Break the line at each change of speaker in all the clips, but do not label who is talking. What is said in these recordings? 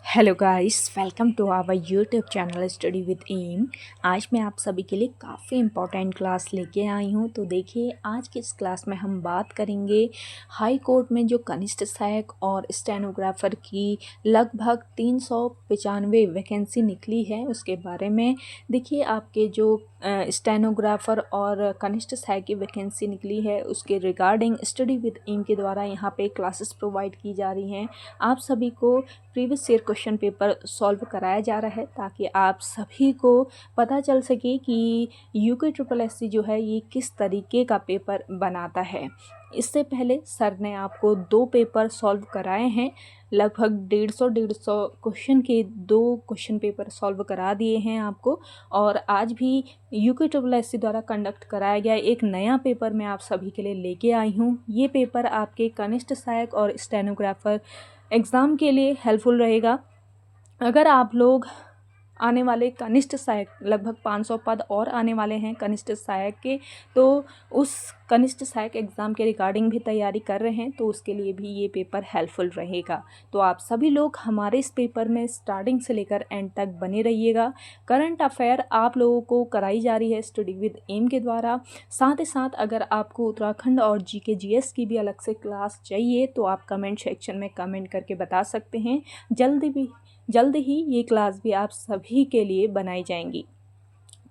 Hello guys, welcome to our YouTube channel study with M. आज मैं आप सभी के लिए काफ़ी इम्पोर्टेंट क्लास लेके आई हूँ। तो देखिए, आज की इस क्लास में हम बात करेंगे हाई कोर्ट में जो कनिष्ठ सहायक और स्टेनोग्राफर की लगभग 395 वैकेंसी निकली है उसके बारे में। देखिए, आपके जो स्टेनोग्राफर और कनिष्ठ सहायक की वैकेंसी निकली है उसके रिगार्डिंग स्टडी विद एम के द्वारा यहाँ पे क्लासेस प्रोवाइड की जा रही हैं। आप सभी को previous year question paper solve कराया जा रहा है ताकि आप सभी को पता चल सके कि यूके ट्रिपल एस सी जो है ये किस तरीके का पेपर बनाता है। इससे पहले सर ने आपको 2 पेपर सॉल्व कराए हैं। लगभग 150 क्वेश्चन के 2 क्वेश्चन पेपर सॉल्व करा दिए हैं आपको। और आज भी यूके ट्रिपल एस सी द्वारा कंडक्ट कराया गया एक नया पेपर मैं आप सभी के लिए लेके आई हूँ। ये पेपर आपके कनिष्ठ सहायक और स्टेनोग्राफर एग्ज़ाम के लिए हेल्पफुल रहेगा। अगर आप लोग आने वाले कनिष्ठ सहायक लगभग 500 पद और आने वाले हैं कनिष्ठ सहायक के, तो उस कनिष्ठ सहायक एग्ज़ाम के रिगार्डिंग भी तैयारी कर रहे हैं तो उसके लिए भी ये पेपर हेल्पफुल रहेगा। तो आप सभी लोग हमारे इस पेपर में स्टार्टिंग से लेकर एंड तक बने रहिएगा। करंट अफेयर आप लोगों को कराई जा रही है स्टडी विद एम के द्वारा। साथ ही साथ अगर आपको उत्तराखंड और जीके जीएस की भी अलग से क्लास चाहिए तो आप कमेंट सेक्शन में कमेंट करके बता सकते हैं। जल्द ही ये क्लास भी आप सभी के लिए बनाई जाएंगी।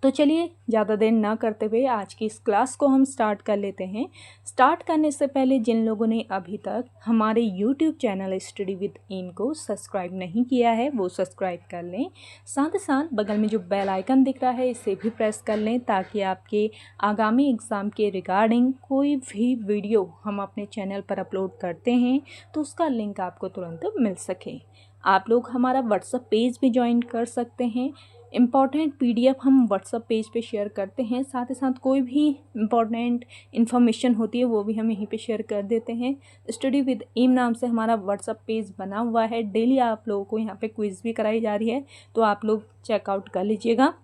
तो चलिए, ज़्यादा देर ना करते हुए आज की इस क्लास को हम स्टार्ट कर लेते हैं। स्टार्ट करने से पहले जिन लोगों ने अभी तक हमारे YouTube channel study with M को सब्सक्राइब नहीं किया है वो सब्सक्राइब कर लें। साथ ही साथ बगल में जो बेल आइकन दिख रहा है इसे भी प्रेस कर लें ताकि आपके आगामी एग्ज़ाम के रिगार्डिंग कोई भी वीडियो हम अपने चैनल पर अपलोड करते हैं तो उसका लिंक आपको तुरंत मिल सके। आप लोग हमारा व्हाट्सएप पेज भी ज्वाइन कर सकते हैं। इम्पॉर्टेंट पीडीएफ हम व्हाट्सएप पेज पे शेयर करते हैं। साथ ही साथ कोई भी इम्पॉर्टेंट इन्फॉर्मेशन होती है वो भी हम यहीं पे शेयर कर देते हैं। स्टडी विद एम नाम से हमारा व्हाट्सएप पेज बना हुआ है। डेली आप लोगों को यहाँ पे क्विज़ भी कराई जा रही है तो आप लोग चेकआउट कर लीजिएगा।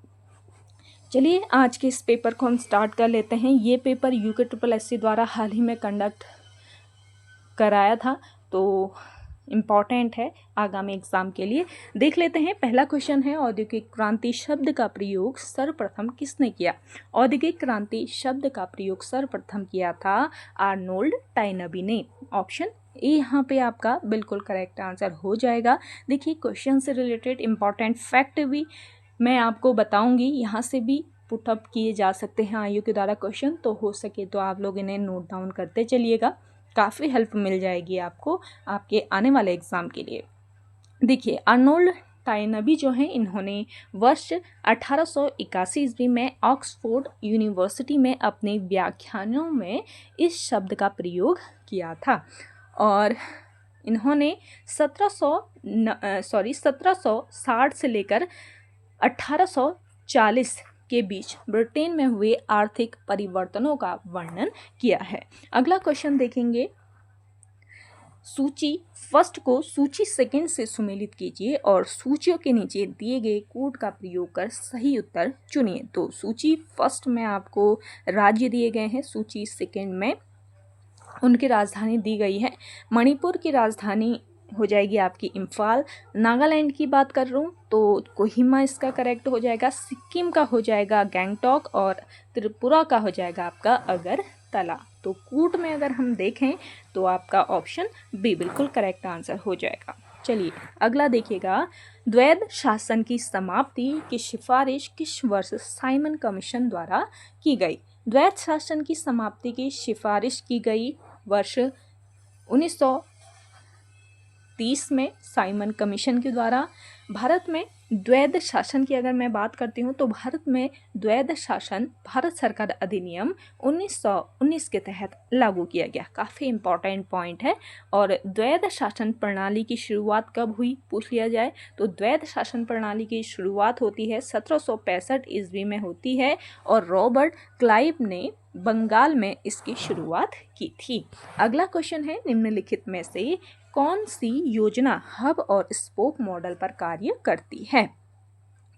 चलिए, आज के इस पेपर को हम स्टार्ट कर लेते हैं। ये paper UK triple S C द्वारा हाल ही में कंडक्ट कराया था तो इम्पॉर्टेंट है आगामी एग्ज़ाम के लिए। देख लेते हैं। पहला क्वेश्चन है, औद्योगिक क्रांति शब्द का प्रयोग सर्वप्रथम किसने किया? औद्योगिक क्रांति शब्द का प्रयोग सर्वप्रथम किया था आर्नोल्ड टाइनबी ने। ऑप्शन ए यहाँ पे आपका बिल्कुल करेक्ट आंसर हो जाएगा। देखिए, क्वेश्चन से रिलेटेड इम्पॉर्टेंट फैक्ट भी मैं आपको बताऊंगी। यहाँ से भी पुटअप किए जा सकते हैं आयु के द्वारा क्वेश्चन, तो हो सके तो आप लोग इन्हें नोट डाउन करते चलिएगा। काफ़ी हेल्प मिल जाएगी आपको आपके आने वाले एग्ज़ाम के लिए। देखिए, आर्नोल्ड टाइनबी जो हैं इन्होंने वर्ष 1881 ईस्वी में ऑक्सफोर्ड यूनिवर्सिटी में अपने व्याख्यानों में इस शब्द का प्रयोग किया था। और इन्होंने 1760 से लेकर 1840 के बीच ब्रिटेन में हुए आर्थिक परिवर्तनों का वर्णन किया है। अगला क्वेश्चन देखेंगे। सूची फर्स्ट को सूची सेकंड से सुमेलित कीजिए और सूचियों के नीचे दिए गए कोड का प्रयोग कर सही उत्तर चुनिए। तो सूची फर्स्ट में आपको राज्य दिए गए हैं, सूची सेकंड में उनकी राजधानी दी गई है। मणिपुर की राजधानी हो जाएगी आपकी इम्फाल। नागालैंड की बात कर रहा हूँ तो कोहिमा इसका करेक्ट हो जाएगा। सिक्किम का हो जाएगा गैंगटॉक और त्रिपुरा का हो जाएगा आपका अगरतला। तो कूट में अगर हम देखें तो आपका ऑप्शन बी बिल्कुल करेक्ट आंसर हो जाएगा। चलिए, अगला देखिएगा। द्वैध शासन की समाप्ति की सिफारिश किस वर्ष साइमन कमीशन द्वारा की गई? द्वैध शासन की समाप्ति की सिफारिश की गई वर्ष 1930 में साइमन कमीशन के द्वारा। भारत में द्वैध शासन की अगर मैं बात करती हूँ तो भारत में द्वैध शासन भारत सरकार अधिनियम 1919 के तहत लागू किया गया। काफ़ी इम्पॉर्टेंट पॉइंट है। और द्वैध शासन प्रणाली की शुरुआत कब हुई पूछ लिया जाए तो द्वैध शासन प्रणाली की शुरुआत होती है 1765 ईस्वी में होती है और रॉबर्ट क्लाइव ने बंगाल में इसकी शुरुआत की थी। अगला क्वेश्चन है, निम्नलिखित में से कौन सी योजना हब और स्पोक मॉडल पर कार्य करती है?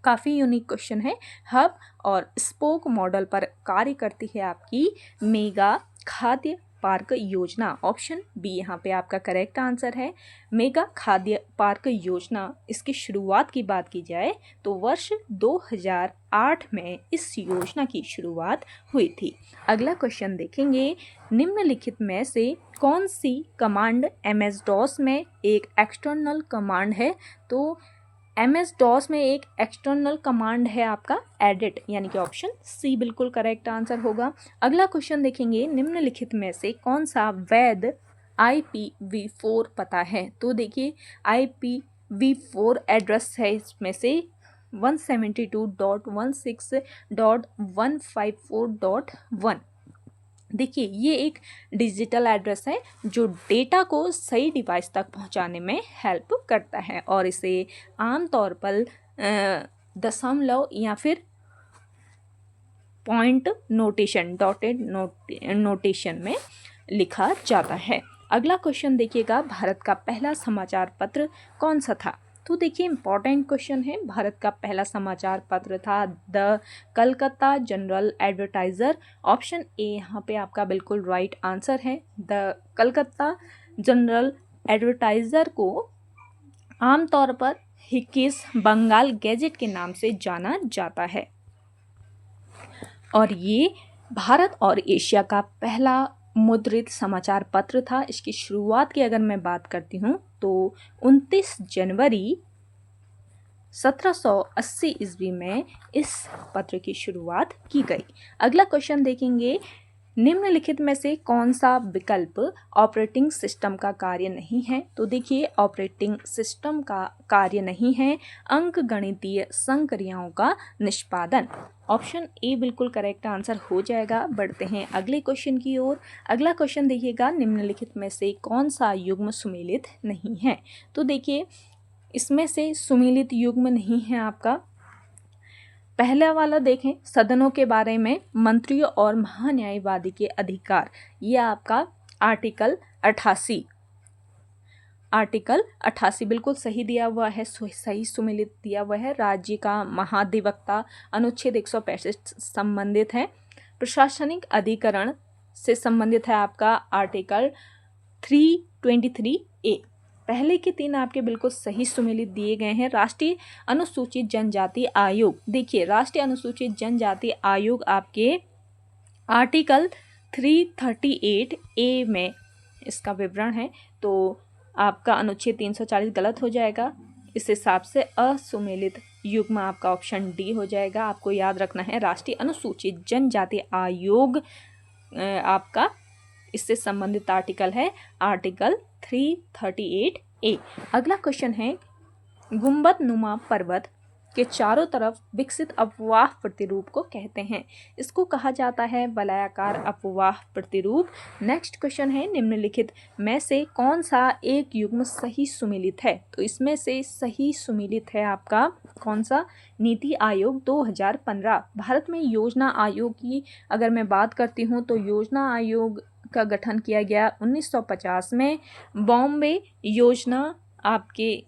काफ़ी यूनिक क्वेश्चन है। हब और स्पोक मॉडल पर कार्य करती है आपकी मेगा खाद्य पार्क योजना, ऑप्शन बी यहाँ पे आपका करेक्ट आंसर है। मेगा खाद्य पार्क योजना, इसकी शुरुआत की बात की जाए तो वर्ष 2008 में इस योजना की शुरुआत हुई थी। अगला क्वेश्चन देखेंगे, निम्नलिखित में से कौन सी कमांड MS DOS में एक एक्सटर्नल कमांड है? तो MS DOS में एक एक्सटर्नल कमांड है आपका एडिट, यानी कि ऑप्शन सी बिल्कुल करेक्ट आंसर होगा। अगला क्वेश्चन देखेंगे, निम्नलिखित में से कौन सा वैध IPv4 पता है? तो देखिए IPv4 एड्रेस है इसमें से 172.16.154.1। देखिए ये एक डिजिटल एड्रेस है जो डेटा को सही डिवाइस तक पहुंचाने में हेल्प करता है और इसे आमतौर पर दशमलव या फिर पॉइंट नोटेशन, डॉटेड नोटेशन में लिखा जाता है। अगला क्वेश्चन देखिएगा, भारत का पहला समाचार पत्र कौन सा था? तो देखिए इंपॉर्टेंट क्वेश्चन है। भारत का पहला समाचार पत्र था the Calcutta general advertiser, option A यहाँ पे आपका बिल्कुल राइट आंसर है। द कलकत्ता जनरल एडवर्टाइज़र को आमतौर पर हिकिस बंगाल गैजेट के नाम से जाना जाता है और ये भारत और एशिया का पहला मुद्रित समाचार पत्र था। इसकी शुरुआत की अगर मैं बात करती हूँ तो 29 जनवरी 1780 ईस्वी में इस पत्र की शुरुआत की गई। अगला क्वेश्चन देखेंगे, निम्नलिखित में से कौन सा विकल्प ऑपरेटिंग सिस्टम का कार्य नहीं है? तो देखिए ऑपरेटिंग सिस्टम का कार्य नहीं है अंकगणितीय संक्रियाओं का निष्पादन, ऑप्शन ए बिल्कुल करेक्ट आंसर हो जाएगा। बढ़ते हैं अगले क्वेश्चन की ओर। अगला क्वेश्चन देखिएगा, निम्नलिखित में से कौन सा युग्म सुमेलित नहीं है? तो देखिए इसमें से सुमेलित युग्म नहीं है आपका। पहला वाला देखें, सदनों के बारे में मंत्रियों और महान्यायवादी के अधिकार, ये आपका आर्टिकल 88 बिल्कुल सही दिया हुआ है, सही सुमेलित दिया हुआ है। राज्य का महाधिवक्ता अनुच्छेद 165 संबंधित है। प्रशासनिक अधिकरण से संबंधित है आपका आर्टिकल 323A। पहले के 3 आपके बिल्कुल सही सुमेलित दिए गए हैं। राष्ट्रीय अनुसूचित जनजाति आयोग, देखिए राष्ट्रीय अनुसूचित जनजाति आयोग आपके आर्टिकल 338A में इसका विवरण है, तो आपका अनुच्छेद 340 गलत हो जाएगा। इस हिसाब से असुमेलित युग्म आपका ऑप्शन डी हो जाएगा। आपको याद रखना है राष्ट्रीय अनुसूचित जनजाति आयोग आपका इससे संबंधित आर्टिकल है आर्टिकल 338A। अगला क्वेश्चन है, गुंबद नुमा पर्वत के चारों तरफ विकसित अपवाह प्रतिरूप को कहते हैं? इसको कहा जाता है वलयाकार अपवाह प्रतिरूप। नेक्स्ट क्वेश्चन है, निम्नलिखित में से कौन सा एक युग्म सही सुमेलित है? तो इसमें से सही सुमेलित है आपका कौन सा? नीति आयोग 2015। भारत में योजना आयोग की अगर मैं बात करती हूँ तो योजना आयोग का गठन किया गया 1950 में। बॉम्बे योजना आपके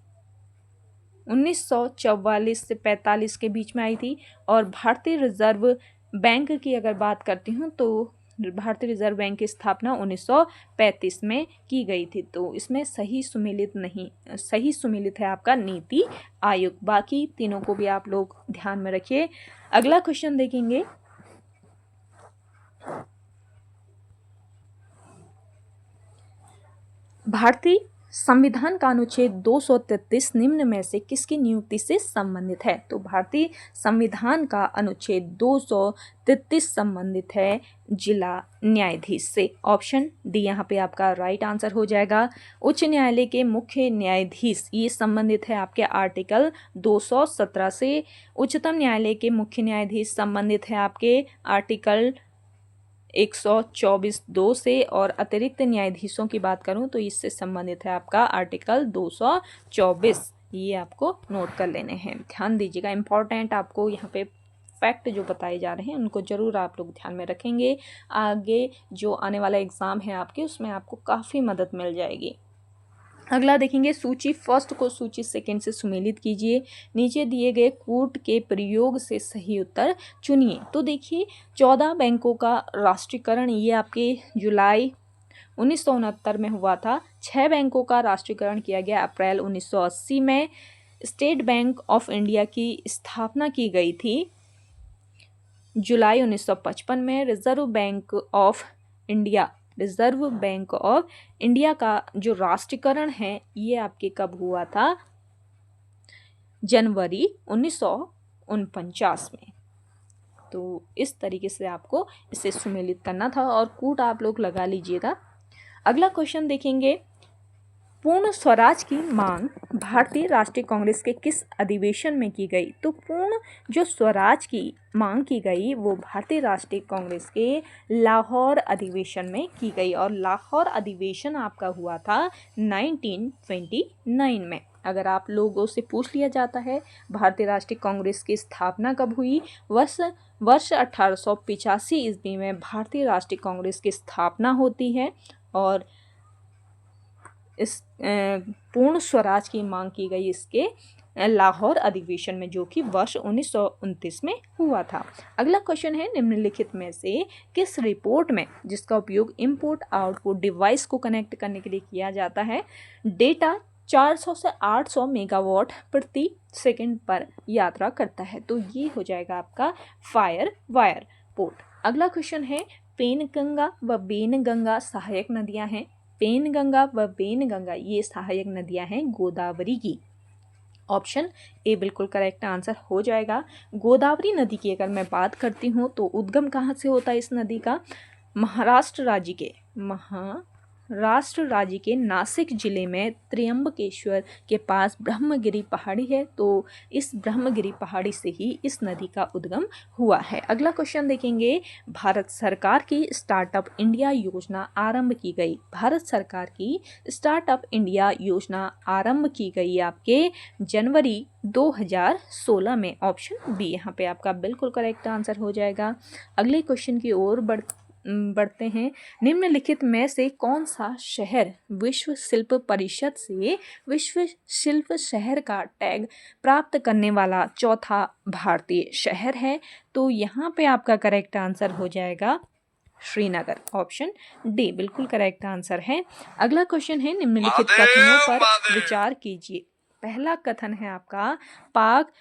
1944 से 45 के बीच में आई थी और भारतीय रिजर्व बैंक की अगर बात करती हूँ तो भारतीय रिजर्व बैंक की स्थापना 1935 में की गई थी। तो इसमें सही सुमेलित नहीं, सही सुमेलित है आपका नीति आयोग। बाकी तीनों को भी आप लोग ध्यान में रखिए। अगला क्वेश्चन देखेंगे, भारतीय संविधान का अनुच्छेद 233 निम्न में से किसकी नियुक्ति से संबंधित है? तो भारतीय संविधान का अनुच्छेद 233 संबंधित है जिला न्यायाधीश से, ऑप्शन डी यहाँ पे आपका राइट आंसर हो जाएगा। उच्च न्यायालय के मुख्य न्यायाधीश ये संबंधित है आपके आर्टिकल 217 से। उच्चतम न्यायालय के मुख्य न्यायाधीश संबंधित है आपके आर्टिकल 124(2) से, और अतिरिक्त न्यायाधीशों की बात करूं तो इससे संबंधित है आपका आर्टिकल 224। ये आपको नोट कर लेने हैं, ध्यान दीजिएगा। इंपॉर्टेंट आपको यहाँ पे फैक्ट जो बताए जा रहे हैं उनको ज़रूर आप लोग ध्यान में रखेंगे। आगे जो आने वाला एग्ज़ाम है आपके उसमें आपको काफ़ी मदद मिल जाएगी। अगला देखेंगे, सूची फर्स्ट को सूची सेकंड से सुमेलित कीजिए। नीचे दिए गए कूट के प्रयोग से सही उत्तर चुनिए। तो देखिए 14 बैंकों का राष्ट्रीयकरण ये आपके जुलाई 1969 में हुआ था। 6 बैंकों का राष्ट्रीयकरण किया गया। अप्रैल 1980 में स्टेट बैंक ऑफ इंडिया की स्थापना की गई थी। जुलाई 1955 में रिजर्व बैंक ऑफ इंडिया का जो राष्ट्रीयकरण है ये आपके कब हुआ था? जनवरी 1949 में। तो इस तरीके से आपको इसे सुमेलित करना था और कूट आप लोग लगा लीजिएगा। अगला क्वेश्चन देखेंगे, पूर्ण स्वराज की मांग भारतीय राष्ट्रीय कांग्रेस के किस अधिवेशन में की गई? तो पूर्ण जो स्वराज की मांग की गई वो भारतीय राष्ट्रीय कांग्रेस के लाहौर अधिवेशन में की गई और लाहौर अधिवेशन आपका हुआ था 1929 में। अगर आप लोगों से पूछ लिया जाता है भारतीय राष्ट्रीय कांग्रेस की स्थापना कब हुई, वर्ष 1885 ईस्वी में भारतीय राष्ट्रीय कांग्रेस की स्थापना होती है और इस पूर्ण स्वराज की मांग की गई इसके लाहौर अधिवेशन में, जो कि वर्ष 1929 में हुआ था। अगला क्वेश्चन है, निम्नलिखित में से किस रिपोर्ट में जिसका उपयोग इनपुट आउटपुट डिवाइस को कनेक्ट करने के लिए किया जाता है, डेटा 400 से 800 मेगावाट प्रति सेकंड पर यात्रा करता है? तो ये हो जाएगा आपका फायर वायर पोर्ट। अगला क्वेश्चन है, पेनगंगा व बेनगंगा सहायक नदियां हैं। पेनगंगा व बेनगंगा ये सहायक नदियां हैं गोदावरी की। ऑप्शन ए बिल्कुल करेक्ट आंसर हो जाएगा। गोदावरी नदी की अगर मैं बात करती हूँ तो उद्गम कहाँ से होता है इस नदी का? महाराष्ट्र राज्य के नासिक जिले में त्र्यंबकेश्वर के पास ब्रह्मगिरी पहाड़ी है। तो इस ब्रह्मगिरी पहाड़ी से ही इस नदी का उद्गम हुआ है। अगला क्वेश्चन देखेंगे, भारत सरकार की स्टार्टअप इंडिया योजना आरंभ की गई। भारत सरकार की स्टार्टअप इंडिया योजना आरंभ की गई आपके जनवरी 2016 में। ऑप्शन बी यहाँ पे आपका बिल्कुल करेक्ट आंसर हो जाएगा। अगले क्वेश्चन की ओर बढ़ते हैं, निम्नलिखित में से कौन सा शहर विश्व शिल्प परिषद से विश्व शिल्प शहर का टैग प्राप्त करने वाला चौथा भारतीय शहर है? तो यहाँ पे आपका करेक्ट आंसर हो जाएगा श्रीनगर। ऑप्शन डी बिल्कुल करेक्ट आंसर है। अगला क्वेश्चन है, निम्नलिखित कथनों पर विचार कीजिए। पहला कथन है आपका, पाक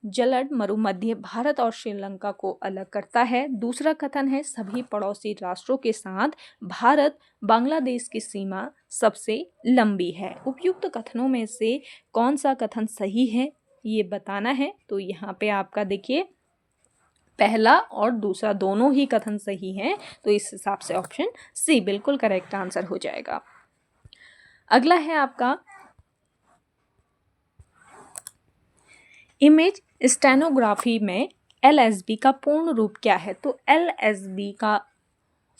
जलद मरुमध्य भारत और श्रीलंका को अलग करता है। दूसरा कथन है, सभी पड़ोसी राष्ट्रों के साथ भारत बांग्लादेश की सीमा सबसे लंबी है। उपयुक्त कथनों में से कौन सा कथन सही है ये बताना है। तो यहाँ पे आपका देखिए पहला और दूसरा दोनों ही कथन सही हैं, तो इस हिसाब से ऑप्शन सी बिल्कुल करेक्ट आंसर हो जाएगा। अगला है आपका, इमेज स्टेनोग्राफी में एलएसबी का पूर्ण रूप क्या है? तो एलएसबी का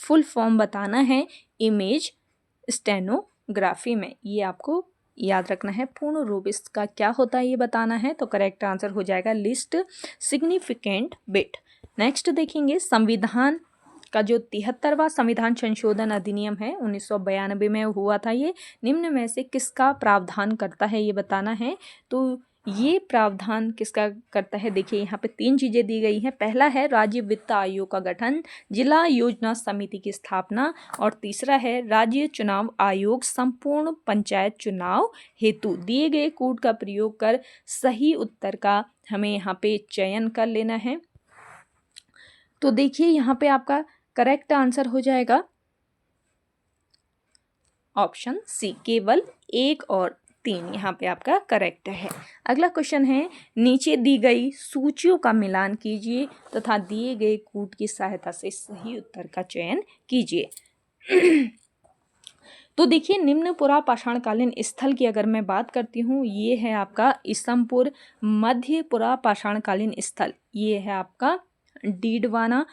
फुल फॉर्म बताना है इमेज स्टेनोग्राफी में, ये आपको याद रखना है। पूर्ण रूप इसका क्या होता है ये बताना है। तो करेक्ट आंसर हो जाएगा लिस्ट सिग्निफिकेंट बिट। नेक्स्ट देखेंगे, संविधान का जो 73वां संविधान संशोधन अधिनियम है 1992 में हुआ था, ये निम्न में से किसका प्रावधान करता है ये बताना है। तो ये प्रावधान किसका करता है? देखिए यहाँ पे 3 चीज़ें दी गई हैं। पहला है राज्य वित्त आयोग का गठन, जिला योजना समिति की स्थापना और तीसरा है राज्य चुनाव आयोग संपूर्ण पंचायत चुनाव हेतु दिए गए कोड का प्रयोग कर सही उत्तर का हमें यहाँ पे चयन कर लेना है। तो देखिए यहाँ पे आपका करेक्ट आंसर हो जाएगा ऑप्शन सी, केवल 1 और 3 यहाँ पे आपका करेक्ट है। अगला क्वेश्चन है, नीचे दी गई सूचियों का मिलान कीजिए तथा दिए गए कूट की सहायता से सही उत्तर का चयन कीजिए। तो देखिए निम्न पुरापाषाणकालीन स्थल की अगर मैं बात करती हूँ, ये है आपका ईसमपुर। मध्य पुरापाषाणकालीन स्थल ये है आपका डीडवाना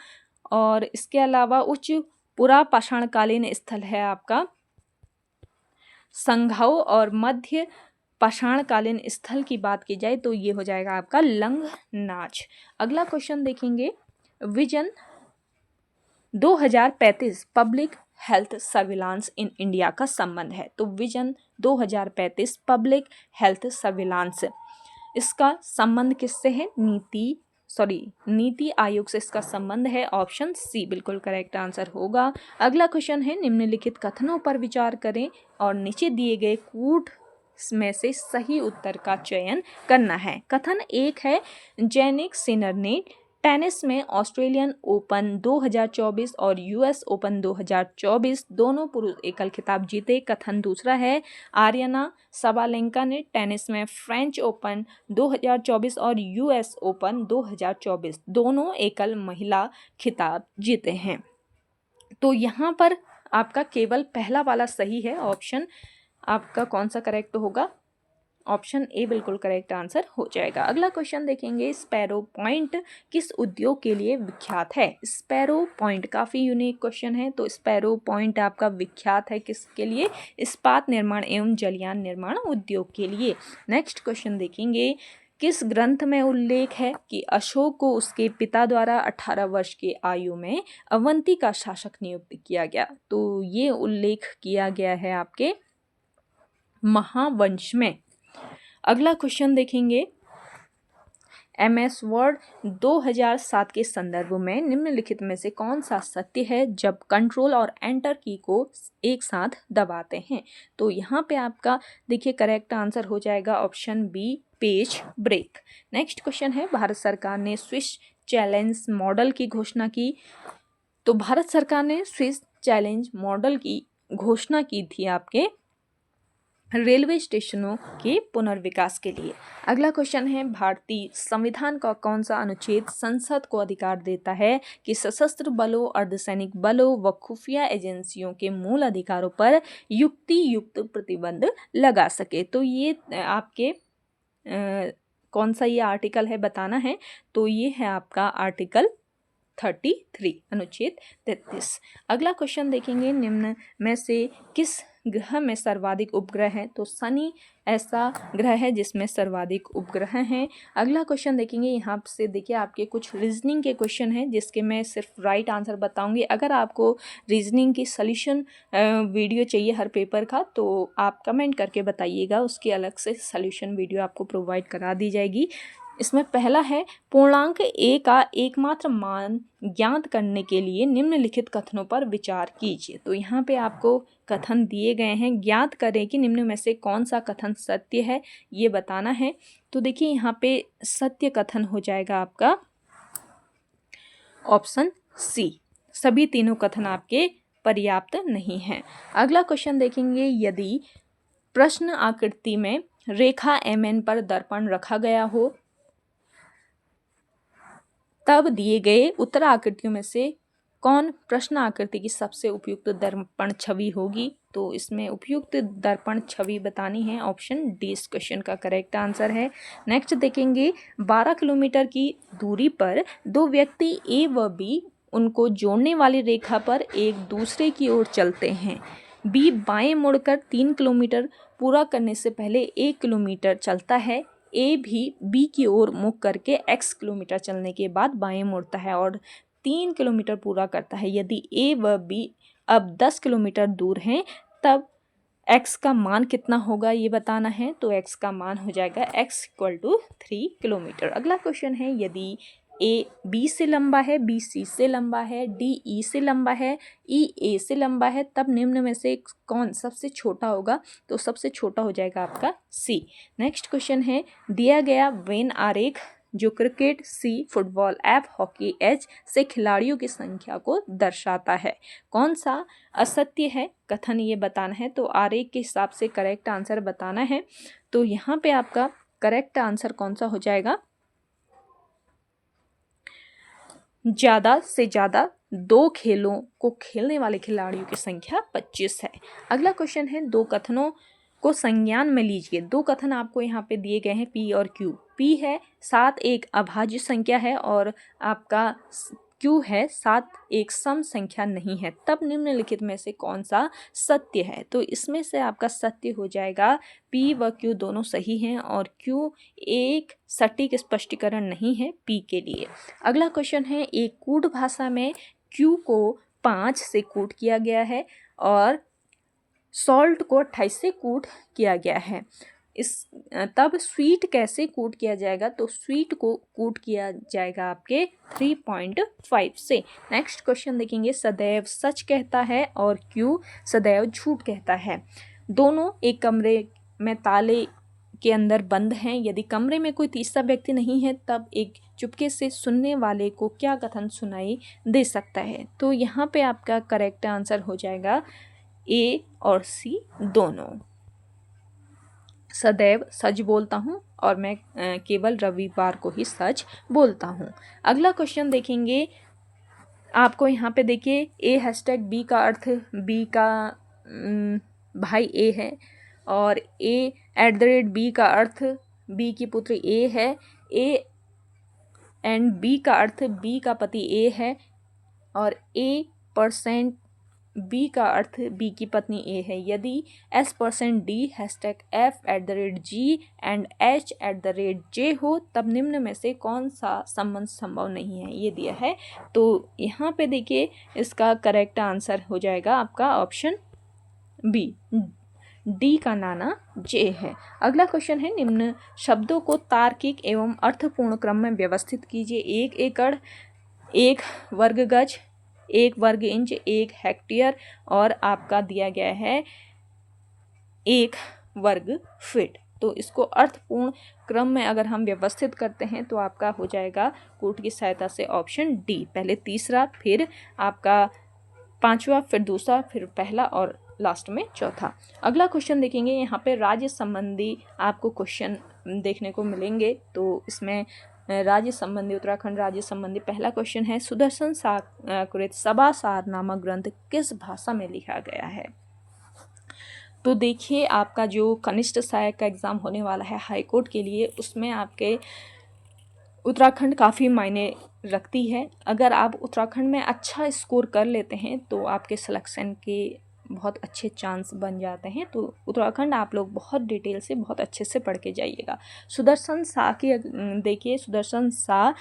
और इसके अलावा उच्च पुरापाषाणकालीन स्थल है आपका संघाओ और मध्य पाषाणकालीन स्थल की बात की जाए तो ये हो जाएगा आपका लंगनाच। अगला क्वेश्चन देखेंगे, vision 2035 public health surveillance in India का संबंध है। तो विजन 2035 पब्लिक हेल्थ सर्विलांस, इसका संबंध किससे है? नीति, नीति आयोग से इसका संबंध है। ऑप्शन सी बिल्कुल करेक्ट आंसर होगा। अगला क्वेश्चन है, निम्नलिखित कथनों पर विचार करें और नीचे दिए गए कूट में से सही उत्तर का चयन करना है। कथन एक है, जैनिक सिनर ने टेनिस में ऑस्ट्रेलियन ओपन 2024 और यूएस ओपन 2024 दोनों पुरुष एकल खिताब जीते। कथन दूसरा है, आर्यना सबालेंका ने टेनिस में फ्रेंच ओपन 2024 और यूएस ओपन 2024 दोनों एकल महिला खिताब जीते हैं। तो यहाँ पर आपका केवल पहला वाला सही है। ऑप्शन आपका कौन सा करेक्ट होगा? ऑप्शन ए बिल्कुल करेक्ट आंसर हो जाएगा। अगला क्वेश्चन देखेंगे, स्पैरो पॉइंट किस उद्योग के लिए विख्यात है? स्पैरो पॉइंट काफ़ी यूनिक क्वेश्चन है। तो स्पैरो पॉइंट आपका विख्यात है किसके लिए? इस्पात निर्माण एवं जलयान निर्माण उद्योग के लिए। नेक्स्ट क्वेश्चन देखेंगे, किस ग्रंथ में उल्लेख है कि अशोक को उसके पिता द्वारा 18 वर्ष की आयु में अवंती का शासक नियुक्त किया गया? तो ये उल्लेख किया गया है आपके महावंश में। अगला क्वेश्चन देखेंगे, MS वर्ड 2007 के संदर्भ में निम्नलिखित में से कौन सा सत्य है जब कंट्रोल और एंटर की को एक साथ दबाते हैं? तो यहाँ पे आपका देखिए करेक्ट आंसर हो जाएगा option B, page break. Next question है, भारत सरकार ने स्विस चैलेंज मॉडल की घोषणा की। तो भारत सरकार ने स्विस चैलेंज मॉडल की घोषणा की थी आपके रेलवे स्टेशनों के पुनर्विकास के लिए। अगला क्वेश्चन है, भारतीय संविधान का कौन सा अनुच्छेद संसद को अधिकार देता है कि सशस्त्र बलों, अर्धसैनिक बलों व खुफिया एजेंसियों के मूल अधिकारों पर युक्ति युक्त प्रतिबंध लगा सके? तो ये आपके कौन सा ये आर्टिकल है बताना है। तो ये है आपका आर्टिकल 33, अनुच्छेद 33। अगला क्वेश्चन देखेंगे, निम्न में से किस ग्रह में सर्वाधिक उपग्रह हैं? तो शनि ऐसा ग्रह है जिसमें सर्वाधिक उपग्रह हैं। अगला क्वेश्चन देखेंगे, यहाँ से देखिए आपके कुछ रीजनिंग के क्वेश्चन हैं जिसके मैं सिर्फ राइट आंसर बताऊंगी। अगर आपको रीजनिंग की सॉल्यूशन वीडियो चाहिए हर पेपर का तो आप कमेंट करके बताइएगा, उसकी अलग से सॉल्यूशन वीडियो आपको प्रोवाइड करा दी जाएगी। इसमें पहला है, पूर्णांक ए का एकमात्र मान ज्ञात करने के लिए निम्नलिखित कथनों पर विचार कीजिए। तो यहाँ पे आपको कथन दिए गए हैं, ज्ञात करें कि निम्न में से कौन सा कथन सत्य है ये बताना है। तो देखिए यहाँ पे सत्य कथन हो जाएगा आपका ऑप्शन सी। सभी तीनों कथन आपके पर्याप्त नहीं हैं। अगला क्वेश्चन देखेंगे, यदि प्रश्न आकृति में रेखा MN पर दर्पण रखा गया हो तब दिए गए उत्तर आकृतियों में से कौन प्रश्न आकृति की सबसे उपयुक्त दर्पण छवि होगी? तो इसमें उपयुक्त दर्पण छवि बतानी है। ऑप्शन डी इस क्वेश्चन का करेक्ट आंसर है। नेक्स्ट देखेंगे, 12 किलोमीटर की दूरी पर दो व्यक्ति A व B उनको जोड़ने वाली रेखा पर एक दूसरे की ओर चलते हैं। B बाएं मुड़कर 3 किलोमीटर पूरा करने से पहले 1 किलोमीटर चलता है। A भी B की ओर मुख करके x किलोमीटर चलने के बाद बाएं मुड़ता है और 3 किलोमीटर पूरा करता है। यदि A व B अब 10 किलोमीटर दूर हैं तब x का मान कितना होगा ये बताना है। तो x का मान हो जाएगा x = 3 किलोमीटर। अगला क्वेश्चन है, यदि A B से लंबा है, B C से लंबा है, D E से लंबा है, E A से लंबा है, तब निम्न में से कौन सबसे छोटा होगा? तो सबसे छोटा हो जाएगा आपका C। नेक्स्ट क्वेश्चन है, दिया गया वेन आरेख जो cricket C, football F, hockey H से खिलाड़ियों की संख्या को दर्शाता है, कौन सा असत्य है कथन ये बताना है। तो आरेख के हिसाब से करेक्ट आंसर बताना है। तो यहाँ पे आपका करेक्ट आंसर कौन सा हो जाएगा? ज़्यादा से ज़्यादा 2 खेलों को खेलने वाले खिलाड़ियों की संख्या 25 है। अगला क्वेश्चन है, दो कथनों को संज्ञान में लीजिए। दो कथन आपको यहाँ पे दिए गए हैं P और Q। P है 7 एक अभाज्य संख्या है और आपका Q है 7 एक सम संख्या नहीं है। तब निम्नलिखित में से कौन सा सत्य है? तो इसमें से आपका सत्य हो जाएगा P व Q दोनों सही हैं और Q एक सटीक स्पष्टीकरण नहीं है P के लिए। अगला क्वेश्चन है, एक कूट भाषा में Q को 5 से कूट किया गया है और सॉल्ट को 28 से कूट किया गया है। तब स्वीट कैसे कोट किया जाएगा, तो स्वीट को कोट किया जाएगा आपके 3.5 से। नेक्स्ट क्वेश्चन देखेंगे, सदैव सच कहता है और क्यों सदैव झूठ कहता है। दोनों एक कमरे में ताले के अंदर बंद हैं। यदि कमरे में कोई तीसरा व्यक्ति नहीं है तब एक चुपके से सुनने वाले को क्या कथन सुनाई दे सकता है। तो यहाँ पे आपका करेक्ट आंसर हो जाएगा ए और सी दोनों। सदैव सच बोलता हूँ और मैं केवल रविवार को ही सच बोलता हूँ। अगला क्वेश्चन देखेंगे, आपको यहाँ पे देखिए ए हैशटैग बी का अर्थ बी का भाई ए है और A@B का अर्थ बी की पुत्री ए है। ए एंड बी का अर्थ बी का पति ए है और A% बी का अर्थ बी की पत्नी ए है। यदि S%D #F@G एंड H@J हो तब निम्न में से कौन सा संबंध संभव नहीं है, ये दिया है। तो यहाँ पे देखिए इसका करेक्ट आंसर हो जाएगा आपका ऑप्शन बी, डी का नाना जे है। अगला क्वेश्चन है, निम्न शब्दों को तार्किक एवं अर्थपूर्ण क्रम में व्यवस्थित कीजिए। 1 एकड़, 1 वर्ग गज, 1 वर्ग इंच, 1 हेक्टेयर और आपका दिया गया है 1 वर्ग फीट। तो इसको अर्थपूर्ण क्रम में अगर हम व्यवस्थित करते हैं तो आपका हो जाएगा कोट की सहायता से ऑप्शन डी, पहले तीसरा फिर आपका पांचवा फिर दूसरा फिर पहला और लास्ट में चौथा। अगला क्वेश्चन देखेंगे, यहाँ पे राज्य संबंधी आपको क्वेश्चन देखने को मिलेंगे। तो इसमें राज्य संबंधी, उत्तराखंड राज्य संबंधी पहला क्वेश्चन है, सुदर्शन साकृत सभासार नामक ग्रंथ किस भाषा में लिखा गया है। तो देखिए आपका जो कनिष्ठ सहायक का एग्ज़ाम होने वाला है हाई कोर्ट के लिए, उसमें आपके उत्तराखंड काफ़ी मायने रखती है। अगर आप उत्तराखंड में अच्छा स्कोर कर लेते हैं तो आपके सिलेक्शन के बहुत अच्छे चांस बन जाते हैं। तो उत्तराखंड आप लोग बहुत डिटेल से बहुत अच्छे से पढ़ के जाइएगा। सुदर्शन सा की देखिए, सुदर्शन सा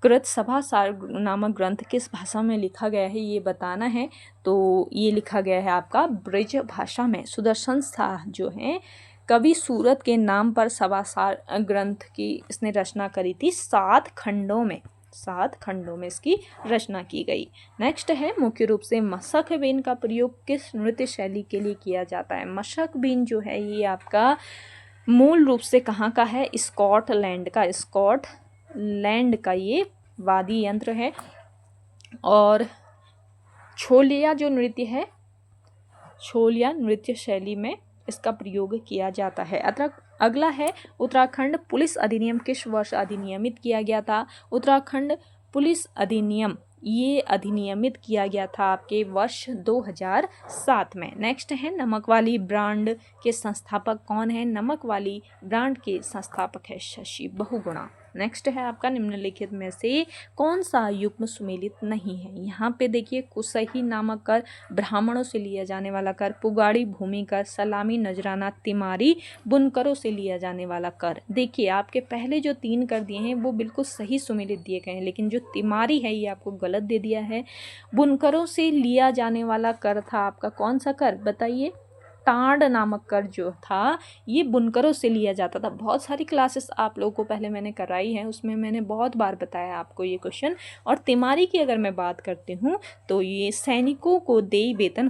कृत सभासार नामक ग्रंथ किस भाषा में लिखा गया है ये बताना है। तो ये लिखा गया है आपका ब्रज भाषा में। सुदर्शन सा जो है कवि सूरत के नाम पर सभासार ग्रंथ की इसने रचना करी थी। 7 खंडों में इसकी रचना की गई। नेक्स्ट है, मुख्य रूप से मशक बीन का प्रयोग किस नृत्य शैली के लिए किया जाता है। मशक बीन जो है ये आपका मूल रूप से कहाँ का है, स्कॉटलैंड का ये वाद्य यंत्र है। और छोलिया जो नृत्य है, छोलिया नृत्य शैली में इसका प्रयोग किया जाता है। अगला है, उत्तराखंड पुलिस अधिनियम किस वर्ष अधिनियमित किया गया था। उत्तराखंड पुलिस अधिनियम ये अधिनियमित किया गया था आपके वर्ष 2007 में। नेक्स्ट है, नमक वाली ब्रांड के संस्थापक कौन है। नमक वाली ब्रांड के संस्थापक है शशि बहुगुणा। नेक्स्ट है आपका, निम्नलिखित में से कौन सा युग्म सुमेलित नहीं है। यहाँ पे देखिए, कुसही नामक कर, ब्राह्मणों से लिया जाने वाला कर, पुगाड़ी भूमि कर, सलामी नजराना, तिमारी बुनकरों से लिया जाने वाला कर। देखिए आपके पहले जो 3 कर दिए हैं वो बिल्कुल सही सुमेलित दिए गए हैं, लेकिन जो तिमारी है ये आपको गलत दे दिया है। बुनकरों से लिया जाने वाला कर था आपका कौन सा कर बताइए। टांड नामक कर जो था ये बुनकरों से लिया जाता था। बहुत सारी क्लासेस आप लोगों को पहले मैंने कराई है, उसमें मैंने बहुत बार बताया आपको ये क्वेश्चन। और तिमारी की अगर मैं बात करती हूँ तो ये सैनिकों को देय वेतन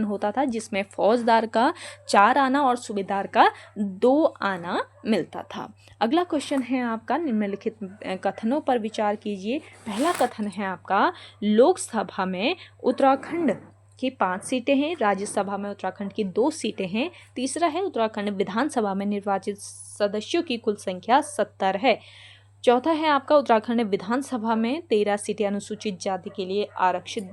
होता था, जिसमें फौजदार का 4 आना और सूबेदार का 2 आना मिलता था। अगला क्वेश्चन है आपका, निम्नलिखित कथनों पर विचार कीजिए। पहला कथन है आपका, लोकसभा में उत्तराखंड की 5 सीटें हैं, राज्यसभा में उत्तराखंड की 2 सीटें हैं। तीसरा है, उत्तराखंड विधानसभा में निर्वाचित सदस्यों की कुल संख्या 70 है। चौथा है आपका, उत्तराखंड विधानसभा में 13 सीटें अनुसूचित जाति के लिए आरक्षित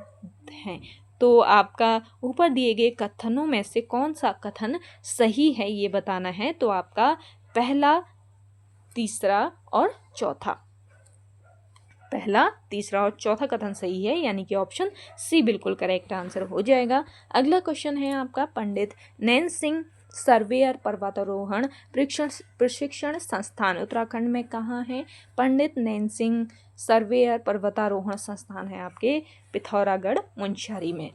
हैं। तो आपका ऊपर दिए गए कथनों में से कौन सा कथन सही है ये बताना है। तो आपका पहला, तीसरा और चौथा कथन सही है, यानी कि ऑप्शन सी बिल्कुल करेक्ट आंसर हो जाएगा। अगला क्वेश्चन है आपका, पंडित नैन सिंह सर्वेयर पर्वतारोहण प्रशिक्षण संस्थान उत्तराखंड में कहाँ है। पंडित नैन सिंह सर्वेयर पर्वतारोहण संस्थान है आपके पिथौरागढ़ मुंशियारी में।